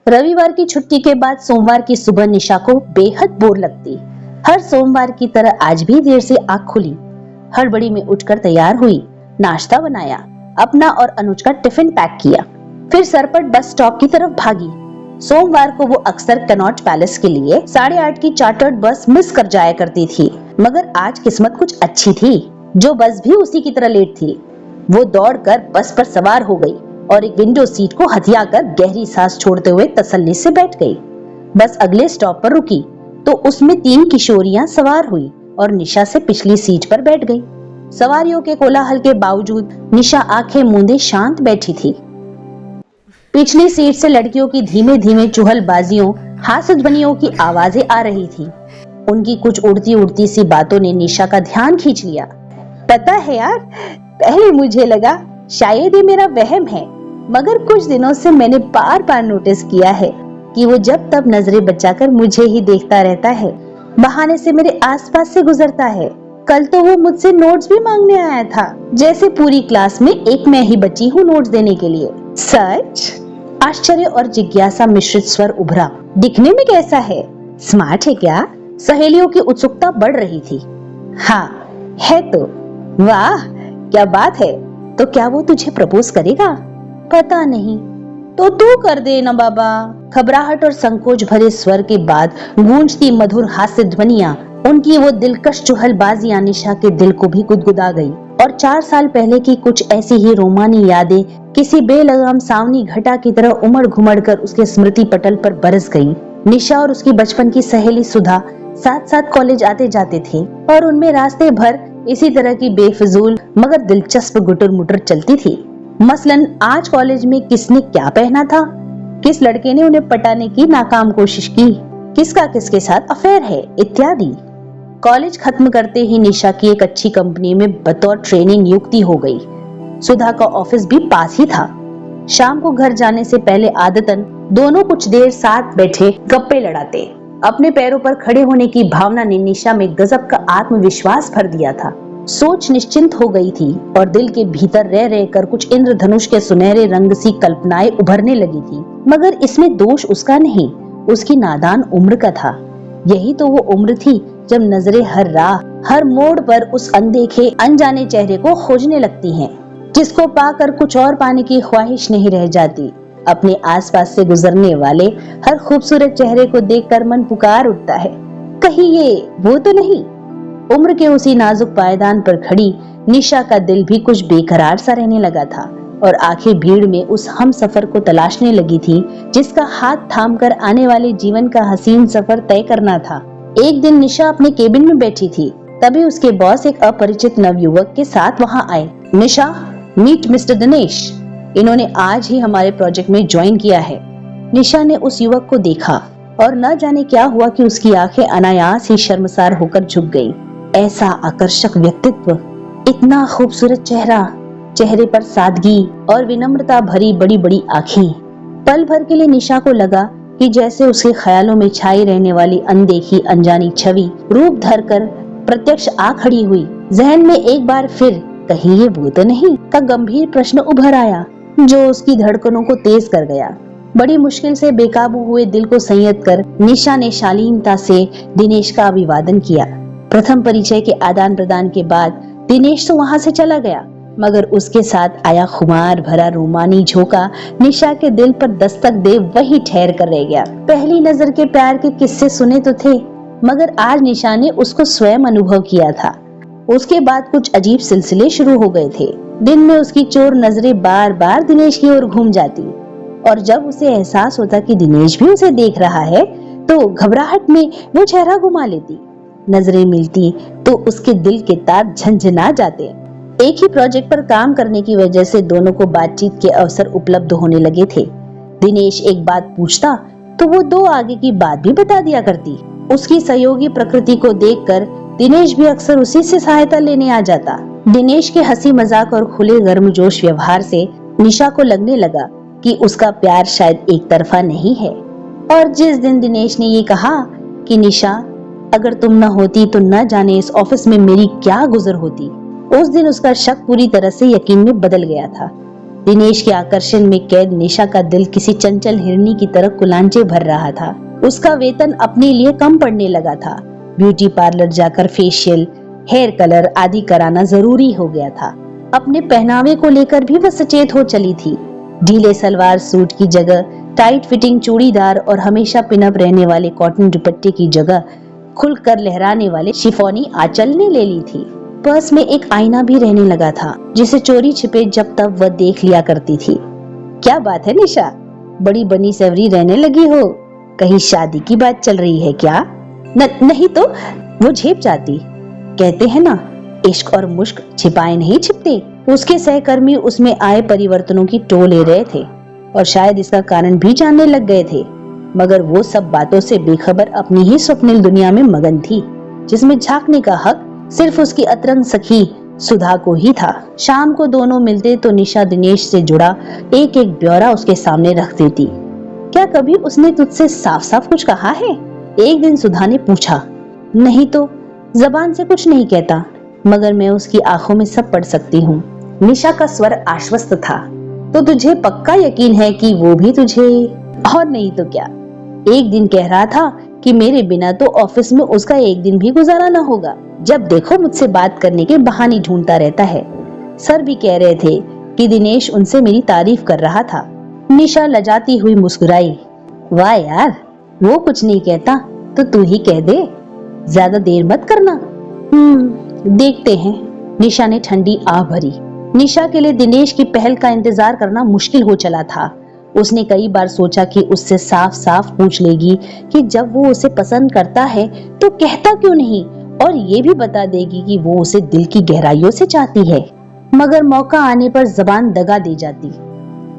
रविवार की छुट्टी के बाद सोमवार की सुबह निशा को बेहद बोर लगती। हर सोमवार की तरह आज भी देर से आँख खुली, हड़बड़ी में उठकर तैयार हुई, नाश्ता बनाया, अपना और अनुज का टिफिन पैक किया, फिर सरपट बस स्टॉप की तरफ भागी। सोमवार को वो अक्सर कनॉट पैलेस के लिए 8:30 की चार्टर्ड बस मिस कर जाया करती थी, मगर आज किस्मत कुछ अच्छी थी, जो बस भी उसी की तरह लेट थी। वो दौड़कर बस पर सवार हो गई और एक विंडो सीट को हथियाकर गहरी सांस छोड़ते हुए तसल्ली से बैठ गई। बस अगले स्टॉप पर रुकी तो उसमें 3 किशोरियां सवार हुई और निशा से पिछली सीट पर बैठ गई। सवारियों के कोलाहल के बावजूद निशा आंखें मूंदे शांत बैठी थी। पिछली सीट से लड़कियों की धीमे धीमे चुहलबाजियों, हास्यध्वनियों की आवाजें आ रही थी। उनकी कुछ उड़ती उड़ती सी बातों ने निशा का ध्यान खींच लिया। पता है यार, पहले मुझे लगा शायद ये मेरा वहम है, मगर कुछ दिनों से मैंने बार बार नोटिस किया है कि वो जब तब नजरें बचाकर मुझे ही देखता रहता है, बहाने से मेरे आसपास से गुजरता है। कल तो वो मुझसे नोट्स भी मांगने आया था, जैसे पूरी क्लास में एक मैं ही बची हूँ नोट्स देने के लिए। सच? आश्चर्य और जिज्ञासा मिश्रित स्वर उभरा। दिखने में कैसा है? स्मार्ट है क्या? सहेलियों की उत्सुकता बढ़ रही थी। हाँ है तो। वाह क्या बात है। तो क्या वो तुझे प्रपोज करेगा? पता नहीं। तो तू कर दे ना बाबा। घबराहट और संकोच भरे स्वर के बाद गूंजती मधुर हास्य ध्वनियां, उनकी वो दिलकश चुहलबाजियां निशा के दिल को भी गुदगुदा गई और 4 साल पहले की कुछ ऐसी ही रोमानी यादें किसी बेलगाम सावनी घटा की तरह उमड़ घुमड़ कर उसके स्मृति पटल पर बरस गई। निशा और उसकी बचपन की सहेली सुधा साथ साथ कॉलेज आते जाते थे और उनमें रास्ते भर इसी तरह की बेफिजूल मगर दिलचस्प गुटर मुटर चलती थी। मसलन आज कॉलेज में किसने क्या पहना था, किस लड़के ने उन्हें पटाने की नाकाम कोशिश की, किसका किसके साथ अफेयर है, इत्यादि। कॉलेज खत्म करते ही निशा की एक अच्छी कंपनी में बतौर ट्रेनिंग नियुक्ति हो गई। सुधा का ऑफिस भी पास ही था। शाम को घर जाने से पहले आदतन दोनों कुछ देर साथ बैठे गप्पे लड़ाते। अपने पैरों पर खड़े होने की भावना ने निशा में गजब का आत्मविश्वास भर दिया था। सोच निश्चिंत हो गई थी और दिल के भीतर रह रह कर कुछ इंद्रधनुष के सुनहरे रंग सी कल्पनाएं उभरने लगी थी। मगर इसमें दोष उसका नहीं, उसकी नादान उम्र का था। यही तो वो उम्र थी जब नजरें हर राह, हर मोड़ पर उस अनदेखे अनजाने चेहरे को खोजने लगती हैं, जिसको पाकर कुछ और पाने की ख्वाहिश नहीं रह जाती। अपने आसपास से गुजरने वाले हर खूबसूरत चेहरे को देखकर मन पुकार उठता है, कहीं ये वो तो नहीं। उम्र के उसी नाजुक पायदान पर खड़ी निशा का दिल भी कुछ बेकरार सा रहने लगा था और आंखें भीड़ में उस हम सफर को तलाशने लगी थी, जिसका हाथ थामकर आने वाले जीवन का हसीन सफर तय करना था। एक दिन निशा अपने केबिन में बैठी थी, तभी उसके बॉस एक अपरिचित नवयुवक के साथ वहां आए। निशा, मीट मिस्टर दिनेश, इन्होंने आज ही हमारे प्रोजेक्ट में ज्वाइन किया है। निशा ने उस युवक को देखा और न जाने क्या हुआ कि उसकी आंखें अनायास ही शर्मसार होकर झुक गईं। ऐसा आकर्षक व्यक्तित्व, इतना खूबसूरत चेहरा, चेहरे पर सादगी और विनम्रता भरी बड़ी बड़ी आंखें। पल भर के लिए निशा को लगा कि जैसे उसके ख्यालों में छाई रहने वाली अनदेखी अनजानी छवि रूप धरकर प्रत्यक्ष आ खड़ी हुई। जहन में एक बार फिर कहीं ये वो तो नहीं का गंभीर प्रश्न उभर आया, जो उसकी धड़कनों को तेज कर गया। बड़ी मुश्किल से बेकाबू हुए दिल को संयत कर निशा ने शालीनता से दिनेश का अभिवादन किया। प्रथम परिचय के आदान प्रदान के बाद दिनेश तो वहां से चला गया, मगर उसके साथ आया खुमार भरा रोमानी झोंका निशा के दिल पर दस्तक दे वही ठहर कर रह गया। पहली नजर के प्यार के किस्से सुने तो थे, मगर आज निशा ने उसको स्वयं अनुभव किया था। उसके बाद कुछ अजीब सिलसिले शुरू हो गए थे। दिन में उसकी चोर नजरें बार बार दिनेश की ओर घूम जाती और जब उसे एहसास होता कि दिनेश भी उसे देख रहा है तो घबराहट में वो चेहरा घुमा लेती। नजरें मिलती तो उसके दिल के तार झंझना जाते। एक ही प्रोजेक्ट पर काम करने की वजह से दोनों को बातचीत के अवसर उपलब्ध होने लगे थे। दिनेश एक बात पूछता तो वो 2 आगे की बात भी बता दिया करती। उसकी सहयोगी प्रकृति को देखकर दिनेश भी अक्सर उसी से सहायता लेने आ जाता। दिनेश के हंसी मजाक और खुले गर्मजोश व्यवहार से निशा को लगने लगा कि उसका प्यार शायद एक तरफा नहीं है। और जिस दिन दिनेश ने ये कहा कि निशा, अगर तुम न होती तो न जाने इस ऑफिस में मेरी क्या गुजर होती, उस दिन उसका शक पूरी तरह से यकीन में बदल गया था। दिनेश के आकर्षण में कैद निशा का दिल किसी चंचल हिरनी की तरह कुलांचे भर रहा था। उसका वेतन अपने लिए कम पड़ने लगा था। ब्यूटी पार्लर जाकर फेशियल, हेयर कलर आदि कराना जरूरी हो गया था। अपने पहनावे को लेकर भी वह सचेत हो चली थी। ढीले सलवार सूट की जगह टाइट फिटिंग चूड़ीदार और हमेशा पिनअप रहने वाले कॉटन दुपट्टे की जगह खुलकर लहराने वाले शिफॉनी आंचल ने ले ली थी। पर्स में एक आईना भी रहने लगा था, जिसे चोरी छिपे जब तब वह देख लिया करती थी। क्या बात है निशा, बड़ी बनी सवरी रहने लगी हो, कहीं शादी की बात चल रही है क्या? नहीं तो, वो झेप जाती। कहते हैं ना, इश्क और मुश्क छिपाए नहीं छिपते। उसके सहकर्मी उसमें आए परिवर्तनों की टो ले रहे थे और शायद इसका कारण भी जानने लग गए थे, मगर वो सब बातों से बेखबर अपनी ही स्वप्निल दुनिया में मगन थी, जिसमें झांकने का हक सिर्फ उसकी अतरंग सखी सुधा को ही था। शाम को दोनों मिलते तो निशा दिनेश से जुड़ा एक एक ब्यौरा उसके सामने रख देती। क्या कभी उसने तुझसे साफ साफ कुछ कहा है? एक दिन सुधा ने पूछा। नहीं तो, जबान से कुछ नहीं कहता, मगर मैं उसकी आंखों में सब पढ़ सकती हूँ। निशा का स्वर आश्वस्त था। तो तुझे पक्का यकीन है कि वो भी तुझे? और नहीं तो क्या, एक दिन कह रहा था कि मेरे बिना तो ऑफिस में उसका एक दिन भी गुजारा न होगा। जब देखो मुझसे बात करने के बहाने ढूंढता रहता है। सर भी कह रहे थे कि दिनेश उनसे मेरी तारीफ कर रहा था। निशा लजाती हुई मुस्कुराई। वाह यार, वो कुछ नहीं कहता तो तू ही कह दे, ज्यादा देर मत करना। देखते हैं। निशा ने ठंडी आह भरी। निशा के लिए दिनेश की पहल का इंतजार करना मुश्किल हो चला था। उसने कई बार सोचा कि उससे साफ साफ पूछ लेगी कि जब वो उसे पसंद करता है तो कहता क्यों नहीं, और ये भी बता देगी कि वो उसे दिल की गहराइयों से चाहती है, मगर मौका आने पर जबान दगा दे जाती।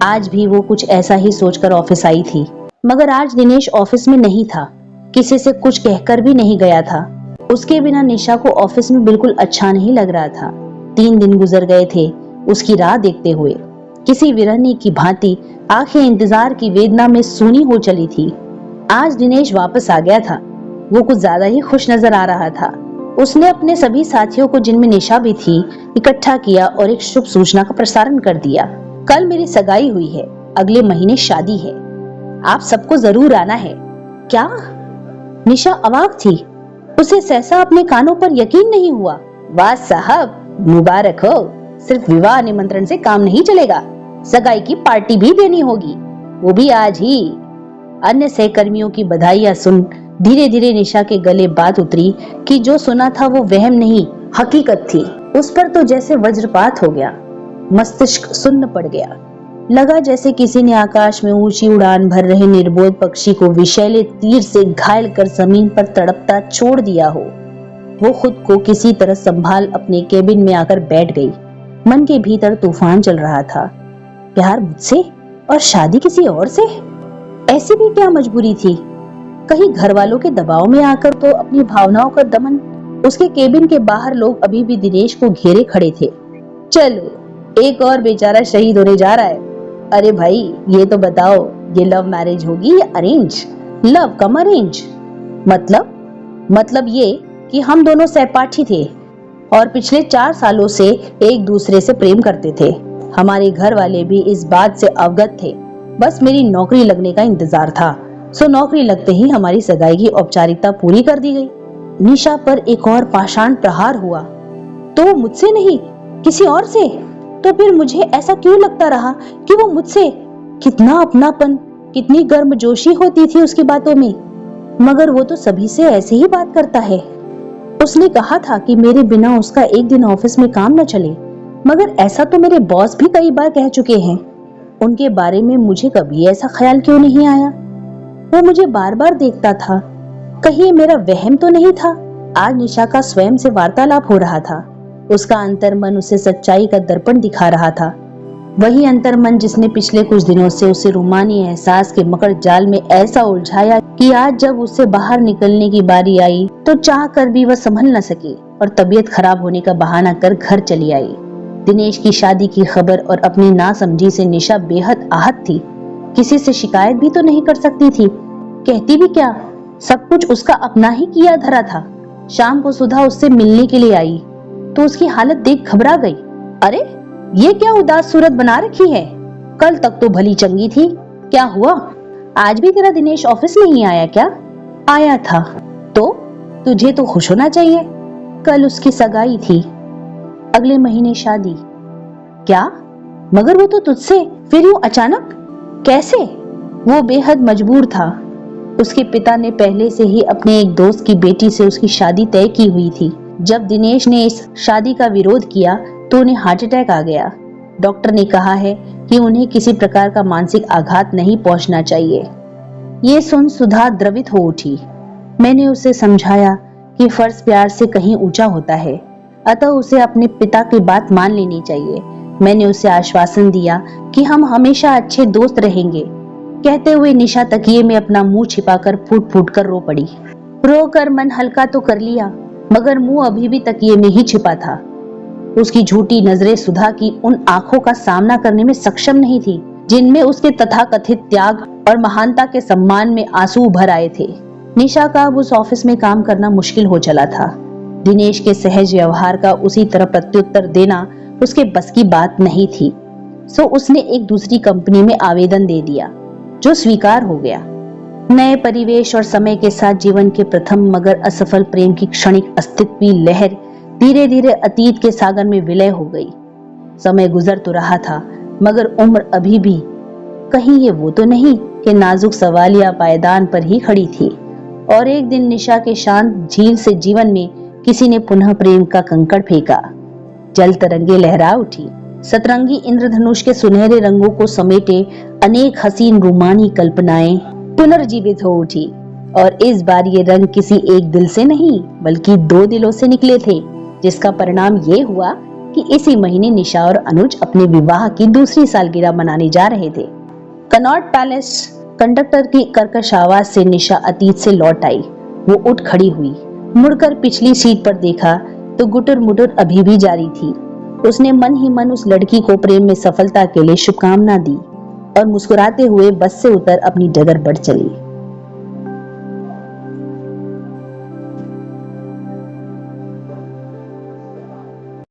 आज भी वो कुछ ऐसा ही सोचकर ऑफिस आई थी, मगर आज दिनेश ऑफिस में नहीं था, किसी से कुछ कहकर भी नहीं गया था। उसके बिना निशा को ऑफिस में बिल्कुल अच्छा नहीं लग रहा था। 3 दिन गुजर गए थे उसकी राह देखते हुए। किसी विरहनी की भांति आंखें इंतजार की वेदना में सूनी हो चली थी। आज दिनेश वापस आ गया था। वो कुछ ज्यादा ही खुश नजर आ रहा था। उसने अपने सभी साथियों को, जिनमें निशा भी थी, इकट्ठा किया और एक शुभ सूचना का प्रसारण कर दिया। कल मेरी सगाई हुई है, अगले महीने शादी है, आप सबको जरूर आना है। क्या? निशा अवाक थी। उसे सहसा अपने कानों पर यकीन नहीं हुआ। वाह साहब, मुबारक हो। सिर्फ विवाह निमंत्रण से काम नहीं चलेगा, सगाई की पार्टी भी देनी होगी, वो भी आज ही। अन्य सहकर्मियों की बधाइयां सुन धीरे धीरे निशा के गले बात उतरी कि जो सुना था वो वहम नहीं, हकीकत थी। उस पर तो जैसे वज्रपात हो गया, मस्तिष्क सुन्न पड़ गया। लगा जैसे किसी ने आकाश में ऊंची उड़ान भर रहे निर्बोध पक्षी को विषैले तीर से घायल कर जमीन पर तड़पता छोड़ दिया हो। वो खुद को किसी तरह संभाल अपने केबिन में आकर बैठ गई। मन के भीतर तूफान चल रहा था। प्यार मुझसे और शादी किसी और से? ऐसी भी क्या मजबूरी थी? कहीं घर वालों के दबाव में आकर तो अपनी भावनाओं का दमन। उसके केबिन के बाहर लोग अभी भी दिनेश को घेरे खड़े थे। चलो, एक और बेचारा शहीद होने जा रहा है। अरे भाई, ये तो बताओ, ये लव मैरिज होगी या अरेंज? लव कम अरेंज? मतलब ये कि हम दोनों सहपाठी थे और पिछले 4 सालों से एक दूसरे से प्रेम करते थे। हमारे घर वाले भी इस बात से अवगत थे। बस मेरी नौकरी लगने का इंतजार था। सो नौकरी लगते ही हमारी सगाई की औपचारिकता पूरी कर दी गई। निशा पर एक और पाषाण प्रहार हुआ। तो मुझसे नहीं, किसी और से? तो फिर मुझे ऐसा क्यों लगता रहा कि वो मुझसे? कितना अपनापन, कितनी गर्मजोशी होती थी उसकी बातों में। मगर वो तो सभी से ऐसे ही बात करता है। उसने कहा था कि मेरे बिना उसका एक दिन ऑफिस में काम न चले, मगर ऐसा तो मेरे बॉस भी कई बार कह चुके हैं। उनके बारे में मुझे कभी ऐसा ख्याल क्यों नहीं आया? वो मुझे बार बार देखता था, कहीं मेरा वहम तो नहीं था। आज निशा का स्वयं से वार्तालाप हो रहा था। उसका अंतर्मन उसे सच्चाई का दर्पण दिखा रहा था। वही अंतर्मन जिसने पिछले कुछ दिनों से उसे रूमानी एहसास के मकड़ जाल में ऐसा उलझाया कि आज जब उससे बाहर निकलने की बारी आई तो चाह कर भी वह संभल न सकी और तबीयत खराब होने का बहाना कर घर चली आई। दिनेश की शादी की खबर और अपनी नासमझी से निशा बेहद आहत थी। किसी से शिकायत भी तो नहीं कर सकती थी। कहती भी क्या? सब कुछ उसका अपना ही किया धरा था। शाम को सुधा उससे मिलने के लिए आई तो उसकी हालत देख घबरा गई। अरे, ये क्या उदास सूरत बना रखी है? कल तक तो भली चंगी थी, क्या हुआ? आज भी तेरा दिनेश ऑफिस नहीं आया क्या? आया था। तो तुझे तो खुश होना चाहिए, कल उसकी सगाई थी, अगले महीने शादी। क्या? मगर वो तो तुझसे, फिर यूं अचानक कैसे? वो बेहद मजबूर था। उसके पिता ने पहले से ही अपने एक दोस्त की बेटी से उसकी शादी तय की हुई थी। जब दिनेश ने इस शादी का विरोध किया तो उन्हें हार्ट अटैक आ गया। डॉक्टर ने कहा है कि उन्हें किसी प्रकार का मानसिक आघात नहीं पहुंचना चाहिए। ये सुन सुधा द्रवित हो उठी। मैंने उसे समझाया कि फर्ज प्यार से कहीं ऊंचा होता है, अतः उसे अपने पिता की बात मान लेनी चाहिए। मैंने उसे आश्वासन दिया कि हम हमेशा अच्छे दोस्त रहेंगे। कहते हुए निशा तकिए में अपना मुंह छिपाकर फूट फूट कर रो पड़ी। रोकर मन हल्का तो कर लिया, मगर मुंह अभी भी तकिए में ही छिपा था। उसकी झूठी नजरें सुधा की उन आंखों का सामना करने में सक्षम नहीं थी, जिनमें उसके तथाकथित त्याग और महानता के सम्मान में आंसू उभर आए थे। निशा का अब उस ऑफिस में काम करना मुश्किल हो चला था। दिनेश के सहज व्यवहार का उसी तरह प्रत्युत्तर देना उसके बस की बात नहीं थी। सो उसने एक दूसरी कंपनी में आवेदन दे दिया, जो स्वीकार हो गया। नए परिवेश और समय के साथ जीवन के प्रथम मगर असफल प्रेम की क्षणिक अस्तित्वी लहर धीरे धीरे अतीत के सागर में विलय हो गई। समय गुजर तो रहा था, मगर उम्र अभी भी कहीं ये वो तो नहीं कि नाजुक सवालिया पायदान पर ही खड़ी थी। और एक दिन निशा के शांत झील से जीवन में किसी ने पुनः प्रेम का कंकड़ फेंका। जल तरंगे लहरा उठी। सतरंगी इंद्रधनुष के सुनहरे रंगों को समेटे अनेक हसीन रोमानी कल्पनाएं पुनर्जीवित हो उठी। और इस बार ये रंग किसी एक दिल से नहीं, बल्कि दो दिलों से निकले थे, जिसका परिणाम ये हुआ कि इसी महीने निशा और अनुज अपने विवाह की दूसरी सालगिरह मनाने जा रहे थे। Connaught palace. कंडक्टर की कर्कश आवाज से निशा अतीत से लौट आई। वो उठ खड़ी हुई, मुड़कर पिछली सीट पर देखा तो गुटर मुटर अभी भी जारी थी। उसने मन ही मन उस लड़की को प्रेम में सफलता के लिए शुभकामना दी और मुस्कुराते हुए बस से उतर अपनी डगर बढ़ चली।